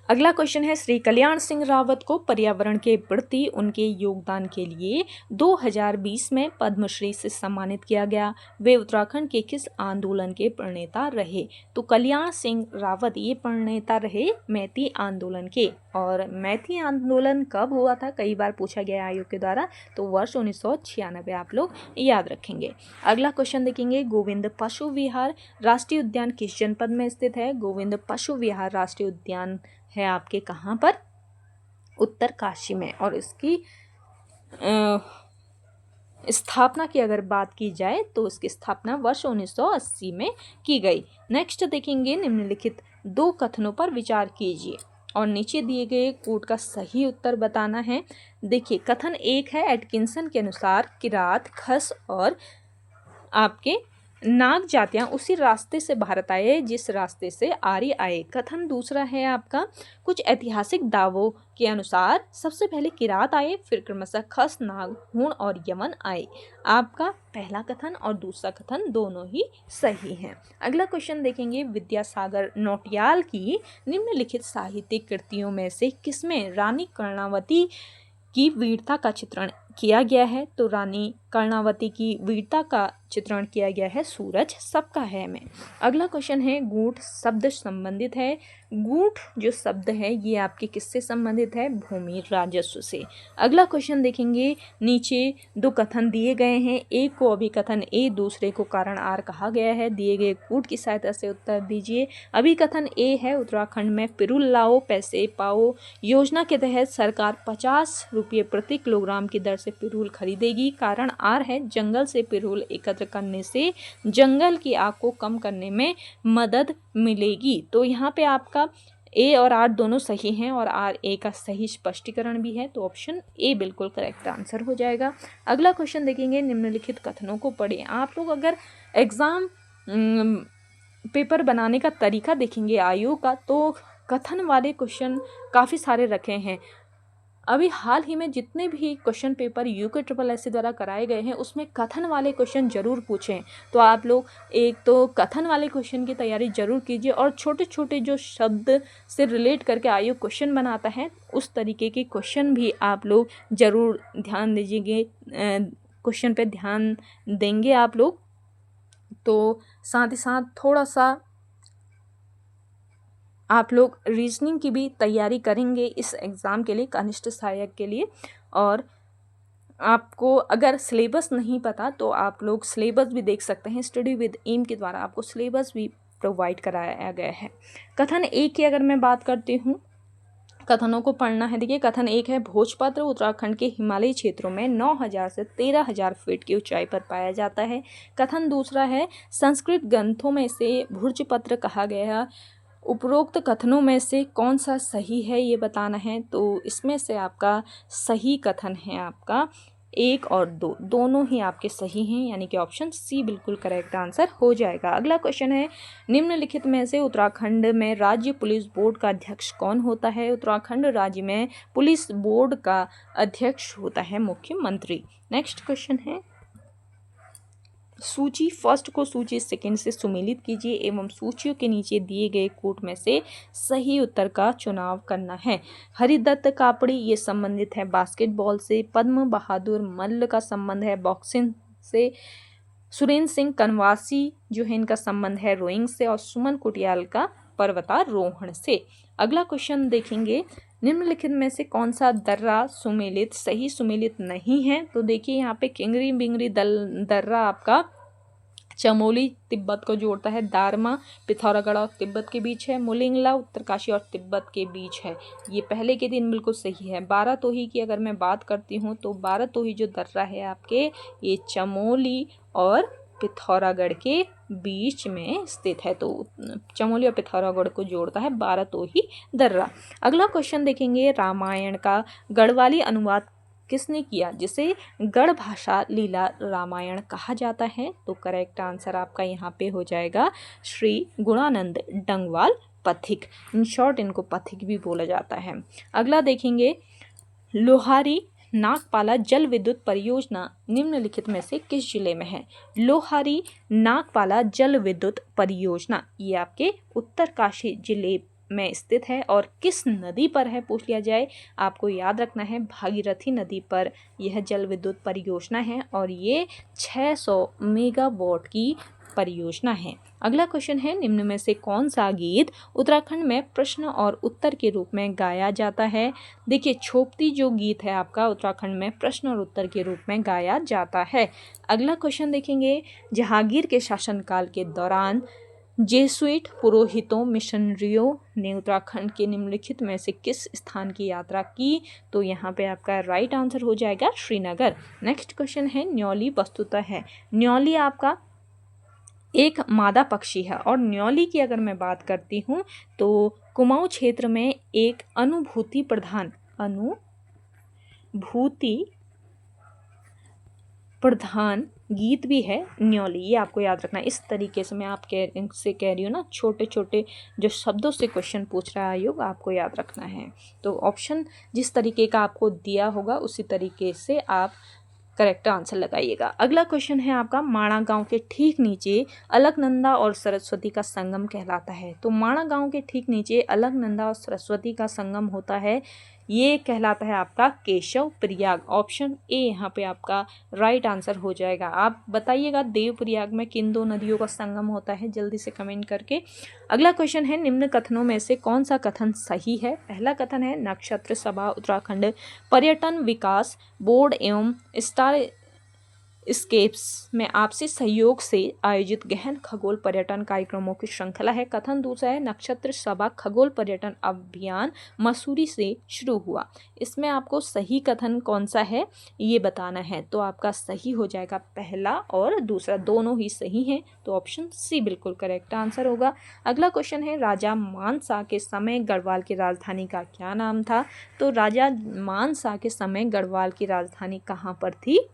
अगला क्वेश्चन है, श्री कल्याण सिंह रावत को पर्यावरण के प्रति उनके योगदान के लिए 2020 में पद्मश्री से सम्मानित किया गया। वे उत्तराखंड के किस आंदोलन के प्रणेता रहे? तो कल्याण सिंह रावत ये प्रणेता रहे मैती आंदोलन के। और मैती आंदोलन कब हुआ था, कई बार पूछा गया आयोग के द्वारा, तो वर्ष 1996 आप लोग याद रखेंगे। अगला क्वेश्चन देखेंगे, गोविंद पशु विहार राष्ट्रीय उद्यान किस जनपद में स्थित है? गोविंद पशु विहार राष्ट्रीय उद्यान है आपके कहाँ पर? उत्तरकाशी में। और इसकी स्थापना की अगर बात की जाए तो इसकी स्थापना वर्ष 1980 में की गई। नेक्स्ट देखेंगे, निम्नलिखित 2 कथनों पर विचार कीजिए और नीचे दिए गए कोट का सही उत्तर बताना है। देखिए, कथन 1 है, एटकिंसन के अनुसार किरात, खस और आपके नाग जातियां उसी रास्ते से भारत आए जिस रास्ते से आर्य आए। कथन दूसरा है आपका, कुछ ऐतिहासिक दावों के अनुसार सबसे पहले किरात आए, फिर क्रमशः खस, नाग, हूण और यमन आए। आपका पहला कथन और दूसरा कथन दोनों ही सही हैं। अगला क्वेश्चन देखेंगे, विद्यासागर नौटियाल की निम्नलिखित साहित्यिक कृतियों में से किसमें रानी कर्णावती की वीरता का चित्रण किया गया है? तो रानी कर्णावती की वीरता का चित्रण किया गया है सूरज सबका है में। अगला क्वेश्चन है, गूढ़ शब्द संबंधित है। गूढ़ जो शब्द है ये आपके किससे संबंधित है? भूमि राजस्व से। अगला क्वेश्चन देखेंगे, नीचे 2 कथन दिए गए हैं, एक को अभिकथन ए, दूसरे को कारण आर कहा गया है। दिए गए कूट की सहायता से उत्तर दीजिए। अभिकथन ए है, उत्तराखंड में पिरूल लाओ पैसे पाओ योजना के तहत सरकार 50 रुपये प्रति किलोग्राम की दर से पिरूल खरीदेगी। कारण आर है, जंगल से पिरूल एकत्र करने से जंगल की आग को कम करने में मदद मिलेगी। तो यहाँ पे आपका ए और आर दोनों सही हैं और आर ए का सही स्पष्टीकरण भी है, तो ऑप्शन ए बिल्कुल करेक्ट आंसर हो जाएगा। अगला क्वेश्चन देखेंगे, निम्नलिखित कथनों को पढ़ें। आप लोग अगर एग्जाम पेपर बनाने का तरीका देखेंगे आयोग का, तो कथन वाले क्वेश्चन काफ़ी सारे रखे हैं। अभी हाल ही में जितने भी क्वेश्चन पेपर UKSSC द्वारा कराए गए हैं उसमें कथन वाले क्वेश्चन जरूर पूछें। तो आप लोग एक तो कथन वाले क्वेश्चन की तैयारी जरूर कीजिए और छोटे छोटे जो शब्द से रिलेट करके आयोग क्वेश्चन बनाता है उस तरीके के क्वेश्चन भी आप लोग जरूर ध्यान दीजिएगा, क्वेश्चन पे ध्यान देंगे आप लोग। तो साथ ही साथ थोड़ा सा आप लोग रीजनिंग की भी तैयारी करेंगे इस एग्ज़ाम के लिए, कनिष्ठ सहायक के लिए। और आपको अगर सिलेबस नहीं पता तो आप लोग सिलेबस भी देख सकते हैं, स्टडी विद एम के द्वारा आपको सिलेबस भी प्रोवाइड कराया गया है। कथन 1 की अगर मैं बात करती हूँ, कथनों को पढ़ना है। देखिए, कथन 1 है, भोजपत्र उत्तराखंड के हिमालयी क्षेत्रों में 9000 से 13000 फीट की ऊंचाई पर पाया जाता है। कथन दूसरा है, संस्कृत ग्रंथों में से भोजपत्र कहा गया। उपरोक्त कथनों में से कौन सा सही है ये बताना है। तो इसमें से आपका सही कथन है आपका 1 और 2 दोनों ही आपके सही हैं, यानी कि ऑप्शन सी बिल्कुल करेक्ट आंसर हो जाएगा। अगला क्वेश्चन है, निम्नलिखित में से उत्तराखंड में राज्य पुलिस बोर्ड का अध्यक्ष कौन होता है? उत्तराखंड राज्य में पुलिस बोर्ड का अध्यक्ष होता है मुख्यमंत्री। नेक्स्ट क्वेश्चन है, सूची फर्स्ट को सूची सेकंड से सुमेलित कीजिए एवं सूचियों के नीचे दिए गए कोट में से सही उत्तर का चुनाव करना है। हरिदत्त कापड़ी ये संबंधित है बास्केटबॉल से। पद्म बहादुर मल्ल का संबंध है बॉक्सिंग से। सुरेंद्र सिंह कनवासी जो है इनका संबंध है रोइंग से। और सुमन कुटियाल का पर्वतारोहण से। अगला क्वेश्चन देखेंगे, निम्नलिखित में से कौन सा दर्रा सुमेलित सही सुमेलित नहीं है? तो देखिए यहाँ पे किंगरी बिंगरी दर्रा आपका चमोली तिब्बत को जोड़ता है। दारमा पिथौरागढ़ और तिब्बत के बीच है। मुलिंगला उत्तरकाशी और तिब्बत के बीच है। ये पहले के दिन बिल्कुल सही है। बारातोही की अगर मैं बात करती हूँ तो बारातोही जो दर्रा है आपके ये चमोली और पिथौरागढ़ के बीच में स्थित है। तो चमोली और पिथौरागढ़ को जोड़ता है बारातोही दर्रा। अगला क्वेश्चन देखेंगे, रामायण का गढ़वाली अनुवाद किसने किया जिसे गढ़ भाषा लीला रामायण कहा जाता है? तो करेक्ट आंसर आपका यहाँ पे हो जाएगा श्री गुणानंद डंगवाल पथिक। इन शॉर्ट इनको पथिक भी बोला जाता है। अगला देखेंगे, लोहारी नागपाला जल विद्युत परियोजना निम्नलिखित में से किस जिले में है? लोहारी नागपाला जल विद्युत परियोजना ये आपके उत्तरकाशी जिले में स्थित है और किस नदी पर है पूछ लिया जाए, आपको याद रखना है भागीरथी नदी पर यह जल विद्युत परियोजना है और ये 600 मेगावाट की परियोजना है। अगला क्वेश्चन है, निम्न में से कौन सा गीत उत्तराखंड में प्रश्न और उत्तर के रूप में गाया जाता है। देखिए, छोपती जो गीत है आपका उत्तराखंड में प्रश्न और उत्तर के रूप में गाया जाता है। अगला क्वेश्चन देखेंगे, जहांगीर के शासनकाल के दौरान जेसुइट पुरोहितों मिशनरियों ने उत्तराखंड के निम्नलिखित में से किस स्थान की यात्रा की। तो यहाँ पे आपका राइट आंसर हो जाएगा श्रीनगर। नेक्स्ट क्वेश्चन है, न्यौली वस्तुतः है, न्यौली आपका एक मादा पक्षी है और न्यौली की अगर मैं बात करती हूँ तो कुमाऊं क्षेत्र में एक अनुभूति प्रधान गीत भी है न्यौली, ये आपको याद रखना है। इस तरीके से मैं आपसे कह रही हूँ ना, छोटे छोटे जो शब्दों से क्वेश्चन पूछ रहा है आयोग, आपको याद रखना है। तो ऑप्शन जिस तरीके का आपको दिया होगा उसी तरीके से आप करेक्ट आंसर लगाइएगा। अगला क्वेश्चन है आपका, माणा गांव के ठीक नीचे अलकनंदा और सरस्वती का संगम कहलाता है। तो माणा गांव के ठीक नीचे अलकनंदा और सरस्वती का संगम होता है, ये कहलाता है आपका केशव प्रयाग। ऑप्शन ए यहाँ पे आपका राइट आंसर हो जाएगा। आप बताइएगा देव प्रयाग में किन दो नदियों का संगम होता है, जल्दी से कमेंट करके। अगला क्वेश्चन है, निम्न कथनों में से कौन सा कथन सही है। पहला कथन है, नक्षत्र सभा उत्तराखंड पर्यटन विकास बोर्ड एवं स्टार स्केप्स में आपसी सहयोग से आयोजित गहन खगोल पर्यटन कार्यक्रमों की श्रृंखला है। कथन दूसरा है, नक्षत्र सभा खगोल पर्यटन अभियान मसूरी से शुरू हुआ। इसमें आपको सही कथन कौन सा है ये बताना है। तो आपका सही हो जाएगा पहला और दूसरा, दोनों ही सही हैं। तो ऑप्शन सी बिल्कुल करेक्ट आंसर होगा। अगला क्वेश्चन है, राजा मानसा के समय गढ़वाल की राजधानी का क्या नाम था। तो राजा मानसा के समय गढ़वाल की राजधानी कहाँ पर थी,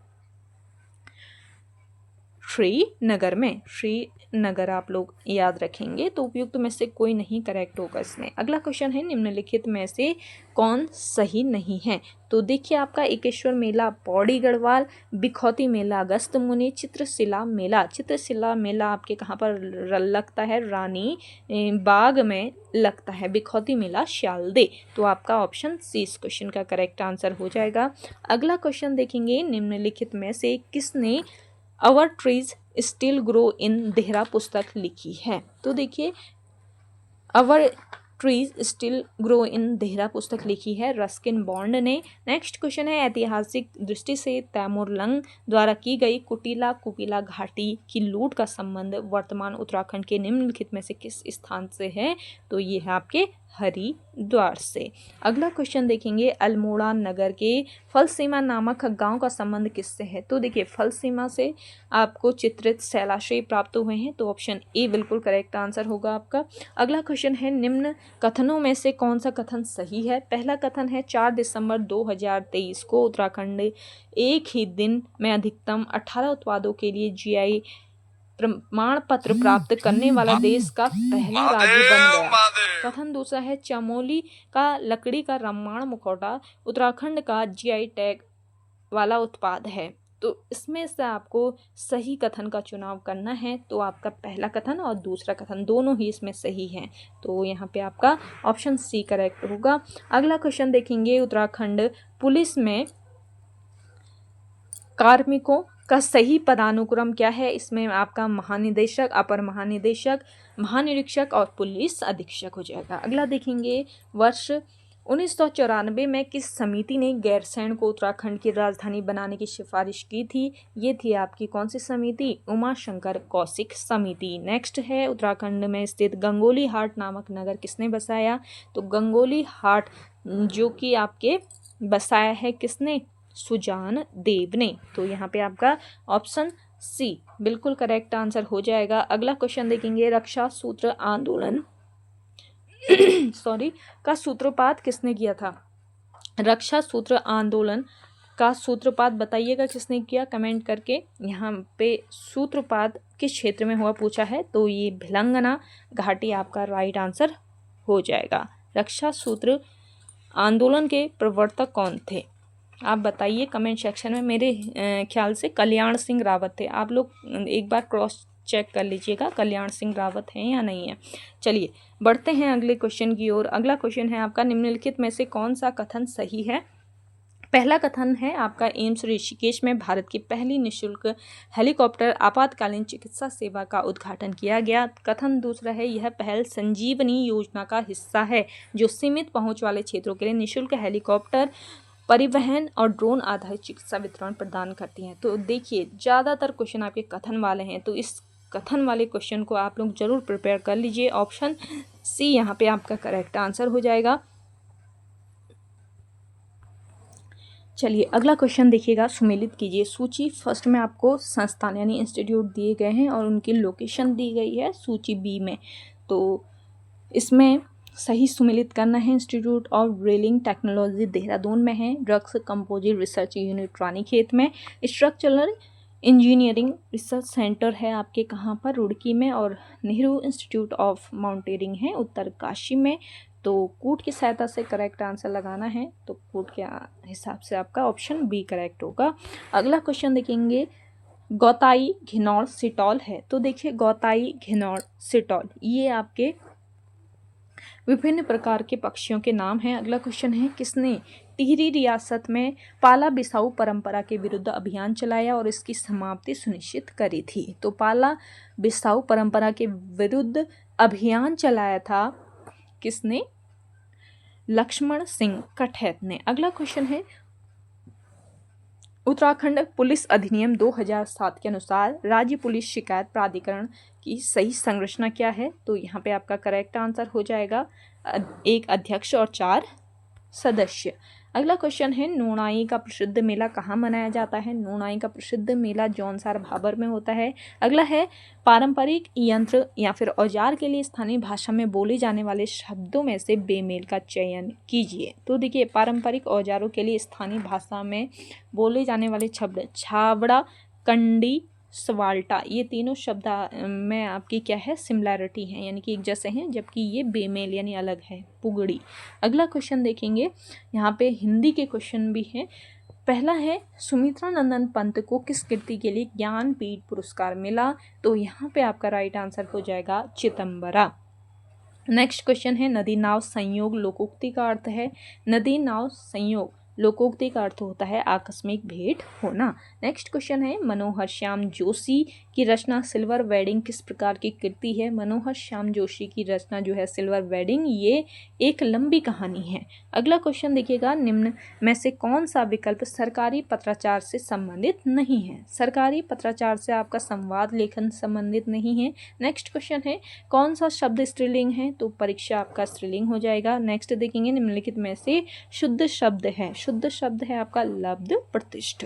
श्रीनगर में। श्रीनगर आप लोग याद रखेंगे। तो उपयुक्त में से कोई नहीं करेक्ट होगा इसमें। अगला क्वेश्चन है, निम्नलिखित में से कौन सही नहीं है। तो देखिए, आपका एकेश्वर मेला पौड़ी गढ़वाल, बिखौती मेला अगस्त मुनि, चित्रशिला मेला आपके कहाँ पर लगता है, रानी बाग में लगता है। बिखौती मेला श्यालदे। तो आपका ऑप्शन सी इस क्वेश्चन का करेक्ट आंसर हो जाएगा। अगला क्वेश्चन देखेंगे, निम्नलिखित में से किसने our trees still grow in Dehra पुस्तक लिखी है। तो देखिए, our trees still grow in Dehra पुस्तक लिखी है रस्किन बॉन्ड ने। नेक्स्ट क्वेश्चन है, ऐतिहासिक दृष्टि से तैमूरलंग द्वारा की गई कुपिला घाटी की लूट का संबंध वर्तमान उत्तराखंड के निम्नलिखित में से किस स्थान से है। तो ये है आपके हरिद्वार से। अगला क्वेश्चन देखेंगे, अल्मोड़ा नगर के फलसीमा नामक गांव का संबंध किससे है। तो देखिए, फलसीमा से आपको चित्रित शैलाश्रय प्राप्त हुए हैं। तो ऑप्शन ए बिल्कुल करेक्ट आंसर होगा आपका। अगला क्वेश्चन है, निम्न कथनों में से कौन सा कथन सही है। पहला कथन है, 4 दिसंबर 2023 को उत्तराखंड एक ही दिन में अधिकतम 18 उत्पादों के लिए जीआई प्रमाण पत्र प्राप्त करने वाला देश का पहला राज्य बन गया। कथन दूसरा है, चमोली का लकड़ी का रामायण मुखौटा उत्तराखंड का जीआई टैग वाला उत्पाद है। तो इसमें से आपको सही कथन का चुनाव करना है। तो आपका पहला कथन और दूसरा कथन दोनों ही इसमें सही हैं। तो यहाँ पे आपका ऑप्शन सी करेक्ट होगा। अगला क्वेश्चन देखेंगे, उत्तराखंड पुलिस में कार्मिकों का सही पदानुक्रम क्या है। इसमें आपका महानिदेशक, अपर महानिदेशक, महानिरीक्षक और पुलिस अधीक्षक हो जाएगा। अगला देखेंगे, वर्ष 1994 में किस समिति ने गैरसैंण को उत्तराखंड की राजधानी बनाने की सिफारिश की थी। ये थी आपकी कौन सी समिति, उमाशंकर कौशिक समिति। नेक्स्ट है, उत्तराखंड में स्थित गंगोली हाट नामक नगर किसने बसाया। तो गंगोली हाट जो कि आपके बसाया है किसने, सुजान देव ने। तो यहाँ पे आपका ऑप्शन सी बिल्कुल करेक्ट आंसर हो जाएगा। अगला क्वेश्चन देखेंगे, रक्षा सूत्र आंदोलन का सूत्रपात किसने किया था। रक्षा सूत्र आंदोलन का सूत्रपात बताइएगा किसने किया, कमेंट करके। यहाँ पे सूत्रपात किस क्षेत्र में हुआ पूछा है, तो ये भिलंगना घाटी आपका राइट आंसर हो जाएगा। रक्षा सूत्र आंदोलन के प्रवर्तक कौन थे, आप बताइए कमेंट सेक्शन में। मेरे ख्याल से कल्याण सिंह रावत थे। आप लोग एक बार क्रॉस चेक कर लीजिएगा कल्याण सिंह रावत हैं या नहीं है। चलिए बढ़ते हैं अगले क्वेश्चन की ओर। अगला क्वेश्चन है आपका, निम्नलिखित में से कौन सा कथन सही है। पहला कथन है आपका, एम्स ऋषिकेश में भारत की पहली निःशुल्क हेलीकॉप्टर आपातकालीन चिकित्सा सेवा का उद्घाटन किया गया। कथन दूसरा है, यह पहल संजीवनी योजना का हिस्सा है जो सीमित पहुंच वाले क्षेत्रों के लिए निःशुल्क हेलीकॉप्टर परिवहन और ड्रोन आधारित चिकित्सा वितरण प्रदान करती हैं। तो देखिए ज़्यादातर क्वेश्चन आपके कथन वाले हैं, तो इस कथन वाले क्वेश्चन को आप लोग जरूर प्रिपेयर कर लीजिए। ऑप्शन सी यहाँ पे आपका करेक्ट आंसर हो जाएगा। चलिए अगला क्वेश्चन देखिएगा, सुमेलित कीजिए। सूची फर्स्ट में आपको संस्थान यानी इंस्टीट्यूट दिए गए हैं और उनकी लोकेशन दी गई है सूची बी में। तो इसमें सही सुमेलित करना है। Institute of drilling technology Dehradun में है, drugs composite research unit Ranikhet में, स्ट्रक्चरल इंजीनियरिंग रिसर्च सेंटर है आपके कहाँ पर, रुड़की में, और नेहरू इंस्टीट्यूट ऑफ माउंटेनियरिंग है उत्तरकाशी में। तो कूट की सहायता से करेक्ट आंसर लगाना है, तो कूट के हिसाब से आपका ऑप्शन बी करेक्ट होगा। अगला क्वेश्चन देखेंगे, गौताई घिनौर सिटौल है। तो देखिए गौताई घिनौर सिटौल ये आपके विभिन्न प्रकार के पक्षियों के नाम हैं। अगला क्वेश्चन है, किसने टिहरी रियासत में पाला बिसाऊ परंपरा के विरुद्ध अभियान चलाया और इसकी समाप्ति सुनिश्चित करी थी। तो पाला बिसाऊ परंपरा के विरुद्ध अभियान चलाया था किसने, लक्ष्मण सिंह कठैत ने। अगला क्वेश्चन है, उत्तराखंड पुलिस अधिनियम 2007 के अनुसार राज्य पुलिस शिकायत प्राधिकरण की सही संरचना क्या है। तो यहाँ पे आपका करेक्ट आंसर हो जाएगा एक अध्यक्ष और 4 सदस्य। अगला क्वेश्चन है, नूनाई का प्रसिद्ध मेला कहाँ मनाया जाता है। नूनाई का प्रसिद्ध मेला जौनसार भाबर में होता है। अगला है, पारंपरिक यंत्र या फिर औजार के लिए स्थानीय भाषा में बोले जाने वाले शब्दों में से बेमेल का चयन कीजिए। तो देखिए पारंपरिक औजारों के लिए स्थानीय भाषा में बोले जाने वाले शब्द छाबड़ा, कंडी, सवाल्टा, ये तीनों शब्द में आपकी क्या है, सिमिलैरिटी है, यानी कि एक जैसे हैं, जबकि ये बेमेल यानी अलग है, पुगड़ी। अगला क्वेश्चन देखेंगे, यहाँ पे हिंदी के क्वेश्चन भी हैं। पहला है, सुमित्रा नंदन पंत को किस कृति के लिए ज्ञानपीठ पुरस्कार मिला। तो यहाँ पे आपका राइट आंसर हो जाएगा चिदंबरा। नेक्स्ट क्वेश्चन है, नदी नाव संयोग लोकोक्ति का अर्थ है। नदी नाव संयोग लोकोक्ति का अर्थ होता है आकस्मिक भेंट होना। नेक्स्ट क्वेश्चन है, मनोहर श्याम जोशी की रचना सिल्वर वेडिंग किस प्रकार की कृति है। मनोहर श्याम जोशी की रचना जो है सिल्वर वेडिंग, ये एक लंबी कहानी है। अगला क्वेश्चन देखिएगा, निम्न में से कौन सा विकल्प सरकारी पत्राचार से संबंधित नहीं है। सरकारी पत्राचार से आपका संवाद लेखन संबंधित नहीं है। नेक्स्ट क्वेश्चन है, कौन सा शब्द स्त्रीलिंग है। तो परीक्षा आपका स्त्रीलिंग हो जाएगा। नेक्स्ट देखेंगे, निम्नलिखित में से शुद्ध शब्द है। शुद्ध शब्द है आपका लब्ध प्रतिष्ठ।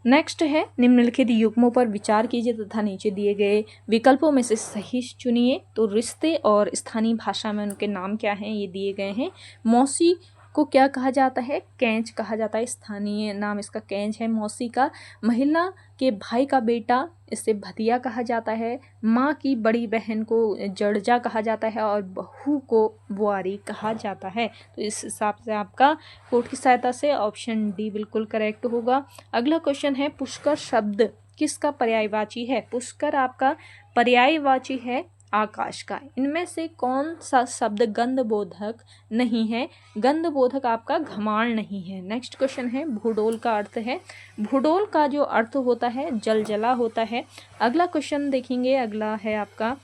नेक्स्ट है, निम्नलिखित युग्मों पर विचार कीजिए तथा नीचे दिए गए विकल्पों में से सही चुनिए। तो रिश्ते और स्थानीय भाषा में उनके नाम क्या हैं ये दिए गए हैं। मौसी को क्या कहा जाता है, कैंच कहा जाता है, स्थानीय नाम इसका कैंच है मौसी का। महिला के भाई का बेटा, इसे भतिया कहा जाता है। माँ की बड़ी बहन को जड़जा कहा जाता है और बहू को बुआरी कहा जाता है। तो इस हिसाब से आपका कोर्ट की सहायता से ऑप्शन डी बिल्कुल करेक्ट होगा। अगला क्वेश्चन है, पुष्कर शब्द किसका पर्यायवाची है। पुष्कर आपका पर्यायवाची है आकाश का। इनमें से कौन सा शब्द गंधबोधक नहीं है। गंधबोधक आपका घमाण नहीं है। नेक्स्ट क्वेश्चन है, भूडोल का अर्थ है। भूडोल का जो अर्थ होता है जलजला होता है। अगला क्वेश्चन देखेंगे, अगला है आपका,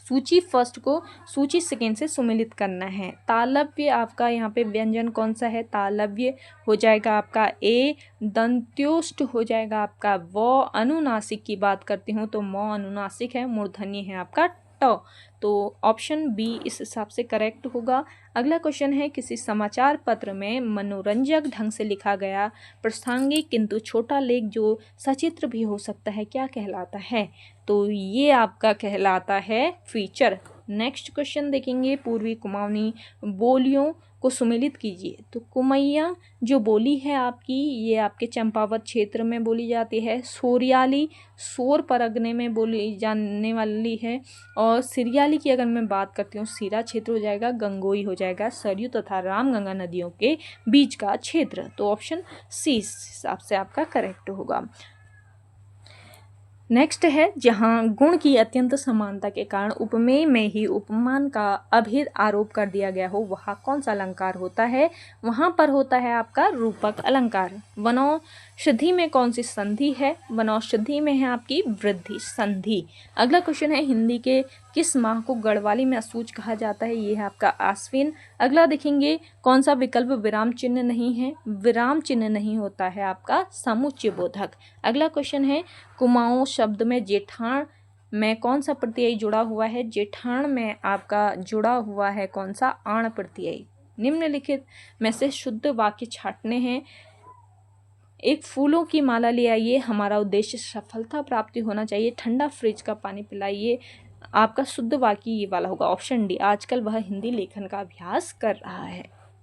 सूची फर्स्ट को सूची सेकेंड से सुमेलित करना है। तालव्य आपका यहाँ पे व्यंजन कौन सा है। तालव्य हो जाएगा आपका ए, दंत्योष्ट हो जाएगा आपका व, अनुनासिक की बात करती हूँ तो म अनुनासिक है, मूर्धन्य है आपका ट। तो ऑप्शन बी इस हिसाब से करेक्ट होगा। अगला क्वेश्चन है, किसी समाचार पत्र में मनोरंजक ढंग से लिखा गया प्रासंगिक किंतु छोटा लेख जो सचित्र भी हो सकता है क्या कहलाता है। तो ये आपका कहलाता है फीचर। नेक्स्ट क्वेश्चन देखेंगे, पूर्वी कुमाऊनी बोलियों को सुमेलित कीजिए। तो कुमैया जो बोली है आपकी, ये आपके चंपावत क्षेत्र में बोली जाती है। सोरियाली सोर परगने में बोली जाने वाली है। और सिरियाली की अगर मैं बात करती हूँ, सीरा क्षेत्र हो जाएगा, गंगोई हो जाएगा सरयू तथा रामगंगा नदियों के बीच का क्षेत्र। तो ऑप्शन सी इस हिसाब से आपका करेक्ट होगा। नेक्स्ट है, जहाँ गुण की अत्यंत समानता के कारण उपमेय में ही उपमान का अभिध आरोप कर दिया गया हो, वह कौन सा अलंकार होता है? वहाँ पर होता है आपका रूपक अलंकार। वनौषधि में कौन सी संधि है? वनौषधि में है आपकी वृद्धि संधि। अगला क्वेश्चन है, हिंदी के किस माह को गढ़वाली में असूच कहा जाता है? ये है आपका आश्विन। अगला देखेंगे, कौन सा विकल्प विराम चिन्ह नहीं है? विराम चिन्ह नहीं होता है आपका समुच्चय बोधक। अगला क्वेश्चन है, कुमाऊं शब्द में जेठान में कौन सा प्रत्यय जुड़ा हुआ है? जेठान में आपका जुड़ा हुआ है कौन सा? आण प्रत्यय। निम्नलिखित में से शुद्ध वाक्य छांटने हैं। एक फूलों की माला ले आइए, हमारा उद्देश्य सफलता प्राप्ति होना चाहिए, ठंडा फ्रिज का पानी पिलाइए। आपका शुद्ध वाक्य ये वाला होगा, ऑप्शन डी। आजकल वह हिंदी लेखन का अभ्यास कर रहा है।